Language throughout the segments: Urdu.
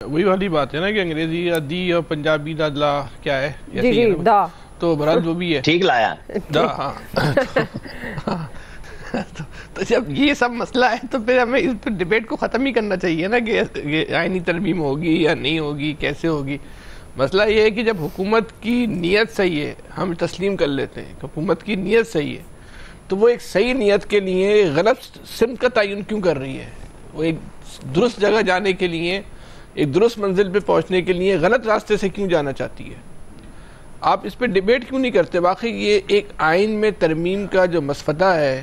وہی والی بات ہے نا کہ انگریزی کا دی اور پنجابی دا لا کیا ہے؟ جی جی دا تو برحال جو بھی ہے ٹھیک لایا دا تو جب یہ سب مسئلہ ہے تو پھر ہمیں اس پر ڈیبیٹ کو ختم ہی کرنا چاہیے نا کہ آئینی ترمیم ہوگی یا نہیں ہوگی، کیسے ہوگی۔ مسئلہ یہ ہے کہ جب حکومت کی نیت صحیح ہے ہم تسلیم کر لیتے ہیں کہ حکومت کی نیت صحیح ہے، تو وہ ایک صحیح نیت کے لیے غلط سمت کا تعین کیوں کر رہی ہے؟ وہ ایک درست جگہ جانے کے لیے، ایک درست منزل پہ پہنچنے کے لیے غلط راستے سے کیوں جانا چاہتی ہے؟ آپ اس پہ ڈیبیٹ کیوں نہیں کرتے؟ واقعی یہ ایک آئین میں ترمیم کا جو مسودہ ہے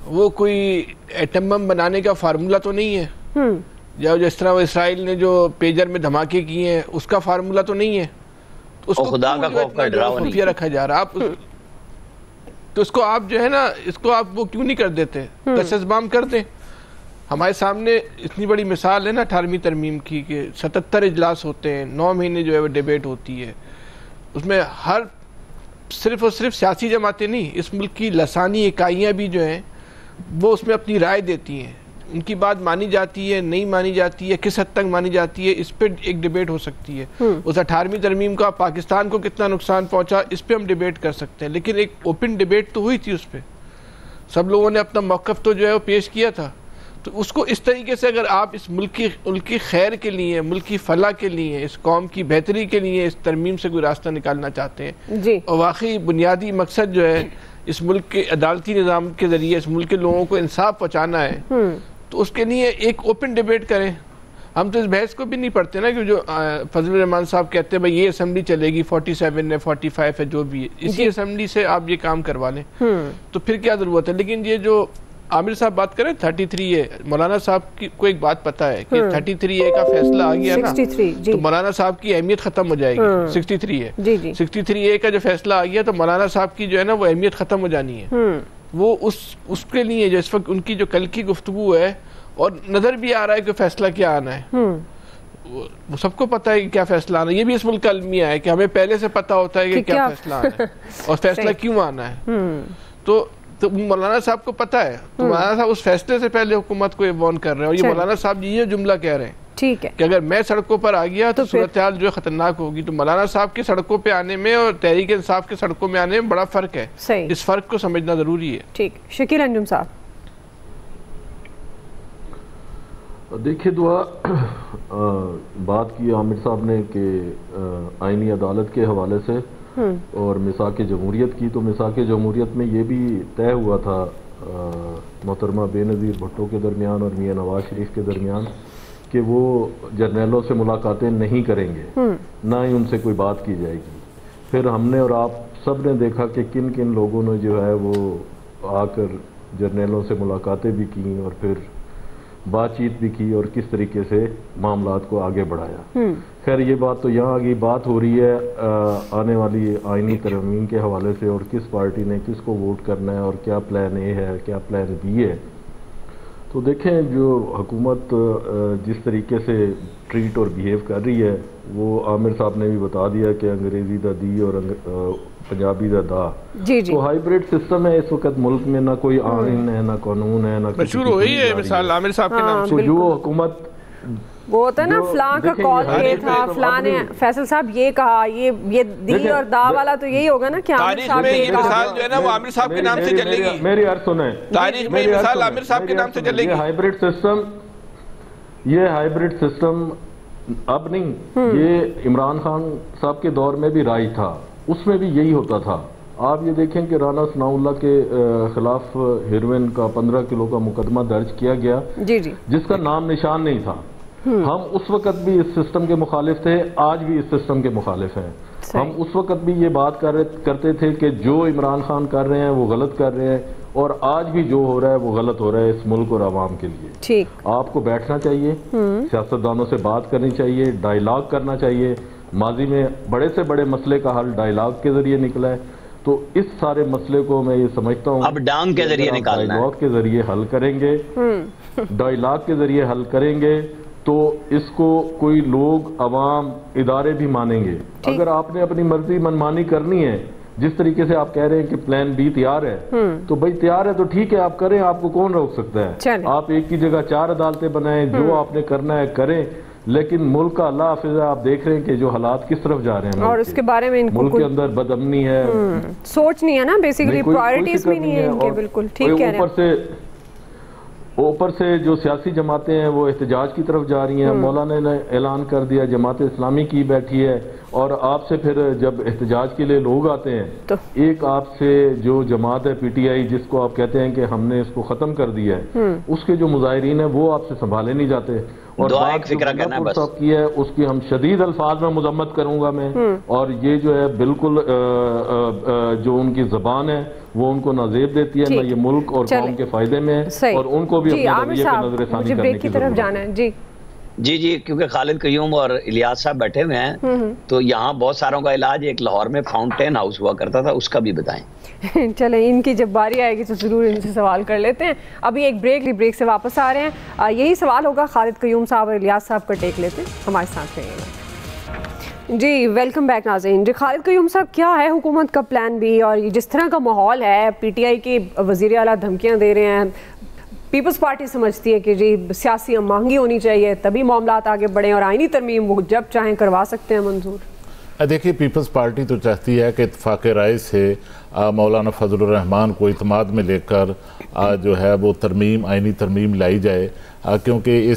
وہ کوئی ایٹم بم بنانے کا فارمولہ تو نہیں ہے، یا جس طرح وہ اسرائیل نے جو پیجر میں دھماکے کیے ہیں اس کا فارمولہ تو نہیں ہے، تو اس کو خدا کا خوف کا ڈراوا نہیں رکھا جا رہا۔ آپ تو اس کو آپ جو ہے نا اس کو آپ وہ کیوں نہیں کر دیتے؟ دستبام کر دیں۔ ہمارے سامنے اتنی بڑی مثال ہے نا 18ویں ترمیم کی کہ 77 اجلاس ہوتے ہیں، 9 مہینے جو ہے وہ ڈیبیٹ ہوتی ہے، اس میں ہر صرف اور صرف سیاسی جماعتیں نہیں، اس ملک کی لسانی اکائیاں بھی جو ہیں وہ اس میں اپنی رائے دیتی ہیں، ان کی بات مانی جاتی ہے نہیں مانی جاتی ہے، کس حد تک مانی جاتی ہے، اس پہ ایک ڈیبیٹ ہو سکتی ہے۔ اس 18ویں ترمیم کا پاکستان کو کتنا نقصان پہنچا اس پہ ہم ڈیبیٹ کر سکتے ہیں، لیکن ایک اوپن ڈیبیٹ تو ہوئی تھی، اس پہ سب لوگوں نے اپنا موقف تو جو ہے وہ پیش کیا تھا۔ تو اس کو اس طریقے سے اگر آپ اس ملک کی خیر کے لیے، ملک کی فلاح کے لیے، اس قوم کی بہتری کے لیے اس ترمیم سے کوئی راستہ نکالنا چاہتے ہیں اور واقعی بنیادی مقصد جو ہے اس ملک کے عدالتی نظام کے ذریعے اس ملک کے لوگوں کو انصاف پہنچانا ہے، تو اس کے لیے ایک اوپن ڈیبیٹ کریں۔ ہم تو اس بحث کو بھی نہیں پڑھتے نا کہ جو فضل الرحمان صاحب کہتے ہیں بھائی یہ اسمبلی چلے گی 47 ہے 45 ہے جو بھی ہے، اسی اسمبلی سے آپ یہ کام کروا لیں تو پھر کیا ضرورت ہے؟ لیکن یہ جو عامر صاحب بات کریں 33 ہے، مولانا صاحب کو ایک بات پتہ ہے کہ 33 کا فیصلہ آ گیا نا تو مولانا صاحب کی اہمیت ختم ہو جائے گی۔ 63 ہے، 63 کا جو فیصلہ آ گیا تو مولانا صاحب کی جو ہے نا وہ اہمیت ختم ہو جانی ہے۔ وہ اس کے لیے جو اس وقت ان کی جو کل کی گفتگو ہے اور نظر بھی آ رہا ہے کہ فیصلہ کیا آنا ہے، وہ سب کو پتہ ہے کہ کیا فیصلہ آنا ہے۔ یہ بھی اس ملک کا المیہ ہے کہ ہمیں پہلے سے پتہ ہوتا ہے کہ کیا فیصلہ آنا ہے اور فیصلہ کیوں آنا ہے۔ تو مولانا صاحب کو پتہ ہے، تو مولانا صاحب اس فیصلے سے پہلے حکومت کو وارن کر رہے ہیں، اور یہ مولانا صاحب یہ جملہ کہہ رہے ہیں کہ اگر میں سڑکوں پر آ گیا تو صورتحال جو ہے خطرناک ہوگی۔ تو مولانا صاحب کے سڑکوں پہ آنے میں اور تحریک انصاف کے سڑکوں میں آنے میں بڑا فرق ہے، اس فرق کو سمجھنا ضروری ہے۔ ٹھیک، شکیل انجم صاحب دیکھیے دعا بات کی عامر صاحب نے کہ آئینی عدالت کے حوالے سے اور میثاق جمہوریت کی، تو میثاق جمہوریت میں یہ بھی طے ہوا تھا محترمہ بے نظیر بھٹو کے درمیان اور میاں نواز شریف کے درمیان کہ وہ جرنیلوں سے ملاقاتیں نہیں کریں گے، نہ ہی ان سے کوئی بات کی جائے گی۔ پھر ہم نے اور آپ سب نے دیکھا کہ کن کن لوگوں نے جو ہے وہ آ کر جرنیلوں سے ملاقاتیں بھی کیں اور پھر بات چیت بھی کی اور کس طریقے سے معاملات کو آگے بڑھایا۔ خیر یہ بات تو یہاں آگئی، بات ہو رہی ہے آنے والی آئینی ترمیم کے حوالے سے اور کس پارٹی نے کس کو ووٹ کرنا ہے اور کیا پلان اے ہے کیا پلان بی ہے۔ تو دیکھیں جو حکومت جس طریقے سے ٹریٹ اور بیہیو کر رہی ہے وہ عامر صاحب نے بھی بتا دیا کہ انگریزی دا دی اور پنجابی دا دا، تو ہائیبریڈ سسٹم ہے اس وقت ملک میں، نہ کوئی آئین ہے نہ قانون ہے، نہ مشہور ہوئی ہے مثال عامر صاحب کے نام سے، جو حکومت وہ ہوتا ہے نا فلاں کا کال یہ تھا، فلاں نے فیصل صاحب یہ کہا، یہ دی اور دا والا تو یہی ہوگا نا کہ عامر صاحب نے یہ مثال جو ہے نا وہ عامر صاحب کے نام سے چلے گی۔ میری عرض سنیں، تاریخ میں یہ مثال عامر صاحب کے نام سے چلے گی۔ یہ ہائیبریڈ سسٹم اب نہیں، یہ عمران خان صاحب کے دور میں بھی رائج تھا، اس میں بھی یہی ہوتا تھا۔ آپ یہ دیکھیں کہ رانا ثناء اللہ کے خلاف ہیروئن کا 15 کلو کا مقدمہ درج کیا گیا جس کا نام نشان نہیں تھا۔ ہم اس وقت بھی اس سسٹم کے مخالف تھے، آج بھی اس سسٹم کے مخالف ہیں۔ ہم اس وقت بھی یہ بات کرتے تھے کہ جو عمران خان کر رہے ہیں وہ غلط کر رہے ہیں، اور آج بھی جو ہو رہا ہے وہ غلط ہو رہا ہے اس ملک اور عوام کے لیے۔ آپ کو بیٹھنا چاہیے، سیاستدانوں سے بات کرنی چاہیے، ڈائیلاگ کرنا چاہیے۔ ماضی میں بڑے سے بڑے مسئلے کا حل ڈائیلاگ کے ذریعے نکلا ہے، تو اس سارے مسئلے کو میں یہ سمجھتا ہوں اب ڈانگ کے ذریعے نکالنا ہے، ڈائیلاگ کے ذریعے حل کریں گے، ڈائیلاگ کے ذریعے حل کریں گے تو اس کو کوئی لوگ عوام ادارے بھی مانیں گے۔ اگر آپ نے اپنی مرضی منمانی کرنی ہے، جس طریقے سے آپ کہہ رہے ہیں کہ پلان بی تیار ہے، تو بھائی تیار ہے تو ٹھیک ہے آپ کریں، آپ کو کون روک سکتا ہے؟ آپ ایک کی جگہ 4 عدالتیں بنائیں، جو آپ نے کرنا ہے کریں، لیکن ملک کا اللہ حافظ آپ دیکھ رہے ہیں کہ جو حالات کس طرف جا رہے ہیں اور اس کے بارے میں ملک کے اندر بدامنی ہے، سوچ نہیں ہے نا، بیسیکلی پرائورٹیز بھی نہیں ہے ان کے. بالکل ٹھیک کہہ رہے ہیں. اوپر سے جو سیاسی جماعتیں ہیں وہ احتجاج کی طرف جا رہی ہیں. مولانا نے اعلان کر دیا جماعت اسلامی کی بیٹھی ہے، اور آپ سے پھر جب احتجاج کے لیے لوگ آتے ہیں تو ایک آپ سے جو جماعت ہے پی ٹی آئی جس کو آپ کہتے ہیں کہ ہم نے اس کو ختم کر دیا ہے، اس کے جو مظاہرین ہیں وہ آپ سے سنبھالے نہیں جاتے. اور بات جو صاحب کی ہے اس کی ہم شدید الفاظ میں مذمت کروں گا میں، اور یہ جو ہے بالکل جو ان کی زبان ہے وہ ان کو نازیب دیتی ہے، نہ یہ ملک اور قوم کے فائدے میں ہے، اور ان کو بھی اپنے رویے پہ نظر ثانی کرنے کی ضرورت ہے. جی کیونکہ خالد قیوم اور الیاس صاحب بیٹھے ہوئے ہیں تو یہاں بہت ساروں کا علاج ایک لاہور میں فاؤنٹین ہاؤس ہوا کرتا تھا، اس کا بھی بتائیں. چلیں ان کی جب باری آئے گی تو ضرور ان سے سوال کر لیتے ہیں. ابھی ایک بریک سے واپس آ رہے ہیں. یہی سوال ہوگا خالد قیوم صاحب اور الیاس صاحب کا ٹیک لیتے ہیں، ہمارے ساتھ رہیے گا. جی ویلکم بیک ناظرین. جی خالد قیوم صاحب، کیا ہے حکومت کا پلان بی؟ اور جس طرح کا ماحول ہے، پی ٹی آئی کے وزیر اعلیٰ دھمکیاں دے رہے ہیں، پیپلز پارٹی سمجھتی ہے کہ جی سیاسی ہم مہنگی ہونی چاہیے تبھی معاملات آگے بڑھیں، اور آئینی ترمیم وہ جب چاہیں کروا سکتے ہیں منظور. دیکھیے پیپلز پارٹی تو چاہتی ہے کہ اتفاق رائے سے مولانا فضل الرحمان کو اعتماد میں لے کر جو ہے وہ آئینی ترمیم لائی جائے، کیونکہ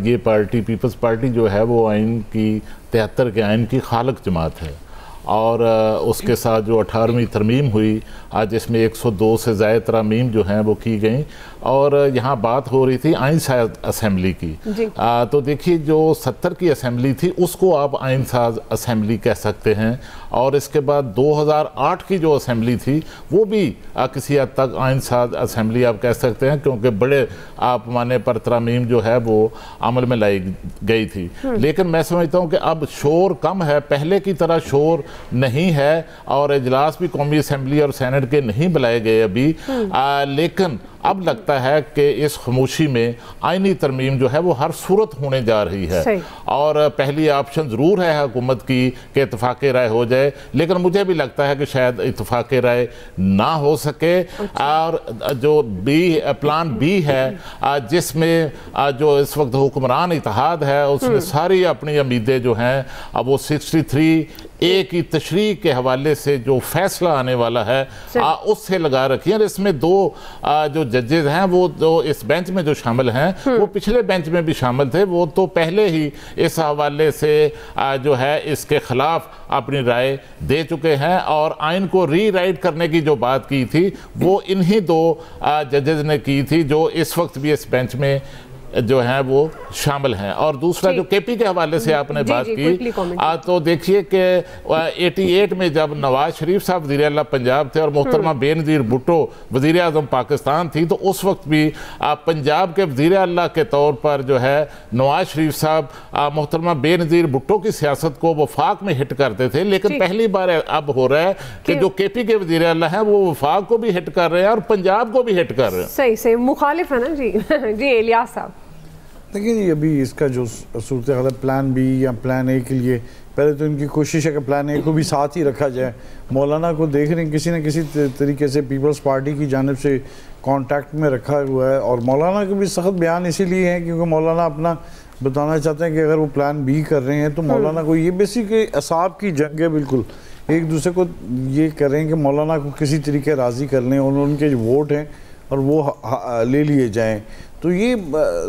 یہ پارٹی پیپلز پارٹی جو ہے وہ آئین کی 73 کے آئین کی خالق جماعت ہے. اور اس کے ساتھ جو 18ویں ترمیم ہوئی جس میں 102 سے زائد ترامیم جو ہیں وہ کی گئیں، اور یہاں بات ہو رہی تھی آئین ساز اسمبلی کی. تو دیکھیے جو 70 کی اسمبلی تھی اس کو آپ آئین ساز اسمبلی کہہ سکتے ہیں، اور اس کے بعد 2008 کی جو اسمبلی تھی وہ بھی کسی حد تک آئین ساز اسمبلی آپ کہہ سکتے ہیں، کیونکہ بڑے پیمانے پر ترامیم جو ہے وہ عمل میں لائی گئی تھی. لیکن میں سمجھتا ہوں کہ اب شور کم ہے، پہلے کی طرح شور نہیں ہے، اور اجلاس بھی قومی اسمبلی اور سینٹ کے نہیں بلائے گئے ابھی. لیکن اب لگتا ہے کہ اس خاموشی میں آئینی ترمیم جو ہے وہ ہر صورت ہونے جا رہی ہے. اور پہلی آپشن ضرور ہے حکومت کی کہ اتفاق رائے ہو جائے، لیکن مجھے بھی لگتا ہے کہ شاید اتفاق رائے نہ ہو سکے. اور جو پلان بی ہے جس میں جو اس وقت حکمران اتحاد ہے اس نے ساری اپنی امیدیں جو ہیں اب وہ 63A کی تشریح کے حوالے سے جو فیصلہ آنے والا ہے اس سے لگا رکھی ہے. اور اس میں 2 جو ججز ہیں وہ جو اس بینچ میں جو شامل ہیں وہ پچھلے بینچ میں بھی شامل تھے، وہ تو پہلے ہی اس حوالے سے جو ہے اس کے خلاف اپنی رائے دے چکے ہیں. اور آئین کو ری رائٹ کرنے کی جو بات کی تھی وہ انہی 2 ججز نے کی تھی جو اس وقت بھی اس بینچ میں جو ہیں وہ شامل ہیں. اور دوسرا جو کے پی کے حوالے سے آپ نے بات کی تو دیکھیے کہ 88 میں جب نواز شریف صاحب وزیر اعلیٰ پنجاب تھے اور محترمہ بے نظیر بھٹو وزیر اعظم پاکستان تھی، تو اس وقت بھی پنجاب کے وزیر اعلیٰ کے طور پر جو ہے نواز شریف صاحب محترمہ بے نظیر بھٹو کی سیاست کو وفاق میں ہٹ کرتے تھے. لیکن پہلی بار اب ہو رہا ہے کہ جو کے پی کے وزیر اعلیٰ ہیں وہ وفاق کو بھی ہٹ کر رہے ہیں اور پنجاب کو بھی ہٹ کر رہے ہیں. صحیح مخالف ہے نا. جی الیاس صاحب دیکھیں جی، ابھی اس کا جو صورتحال ہے پلان بی یا پلان اے کے لیے پہلے تو ان کی کوشش ہے کہ پلان اے کو بھی ساتھ ہی رکھا جائے. مولانا کو دیکھ رہے ہیں کسی نہ کسی طریقے سے پیپلز پارٹی کی جانب سے کانٹیکٹ میں رکھا ہوا ہے، اور مولانا کے بھی سخت بیان اسی لیے ہیں کیونکہ مولانا اپنا بتانا چاہتے ہیں کہ اگر وہ پلان بی کر رہے ہیں تو مولانا کو یہ بیسیکلی اعصاب کی جنگ ہے. بالکل ایک دوسرے کو یہ کر رہے ہیں کہ مولانا کو کسی طریقے راضی کر لیں اور ان کے جو ووٹ ہیں اور وہ لے لیے جائیں. تو یہ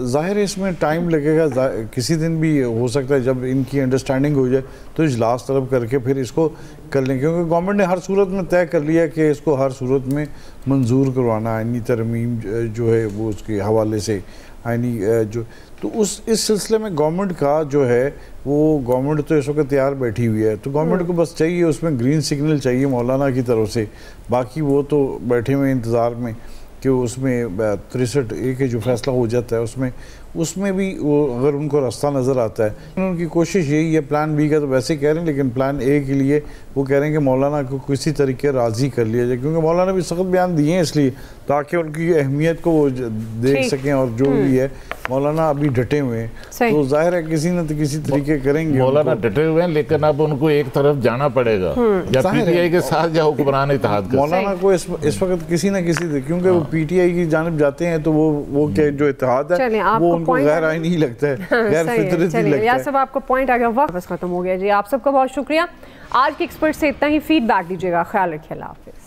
ظاہر ہے اس میں ٹائم لگے گا، کسی دن بھی ہو سکتا ہے جب ان کی انڈرسٹینڈنگ ہو جائے تو اجلاس طلب کر کے پھر اس کو کر لیں، کیونکہ گورنمنٹ نے ہر صورت میں طے کر لیا کہ اس کو ہر صورت میں منظور کروانا آئینی ترمیم جو ہے وہ اس کے حوالے سے آئینی جو تو اس سلسلے میں گورنمنٹ کا جو ہے وہ گورنمنٹ تو اس وقت تیار بیٹھی ہوئی ہے. تو گورنمنٹ کو بس چاہیے اس میں گرین سگنل چاہیے مولانا کی طرف سے، باقی وہ تو بیٹھے ہوئے انتظار میں کہ اس میں 63A کے جو فیصلہ ہو جاتا ہے اس میں بھی وہ اگر ان کو راستہ نظر آتا ہے. ان کی کوشش یہی ہے، پلان بی کا تو ویسے کہہ رہے ہیں لیکن پلان اے کے لیے وہ کہہ رہے ہیں کہ مولانا کو کسی طریقے راضی کر لیا جائے، کیونکہ مولانا بھی سخت بیان دیے ہیں اس لیے تاکہ ان کی اہمیت کو وہ دیکھ سکیں اور جو بھی ہے مولانا ابھی ڈٹے ہوئے ہیں تو ظاہر ہے کسی نہ کسی طریقے کریں گے مولانا ڈٹے ہوئے ہیں لیکن اب ان کو ایک طرف جانا پڑے گا یا پی ٹی آئی کے ساتھ یا حکمران اتحاد کے مولانا کو اس وقت کسی نہ کسی کیونکہ وہ پی ٹی آئی کی جانب جاتے ہیں تو وہ کہ جو اتحاد ہے وہ ان کو غیر آئینی ہی لگتا ہے غیر فطرتی لگتا ہے. یا سب آپ کو پوائنٹ آ گیا وقت بس ختم ہو گیا جی. آپ سب کا بہت شکریہ. آج کے ایکسپرٹ سے اتنا ہی. فیڈ بیک دیجیے گا. خیال رکھیے. اللہ حافظ.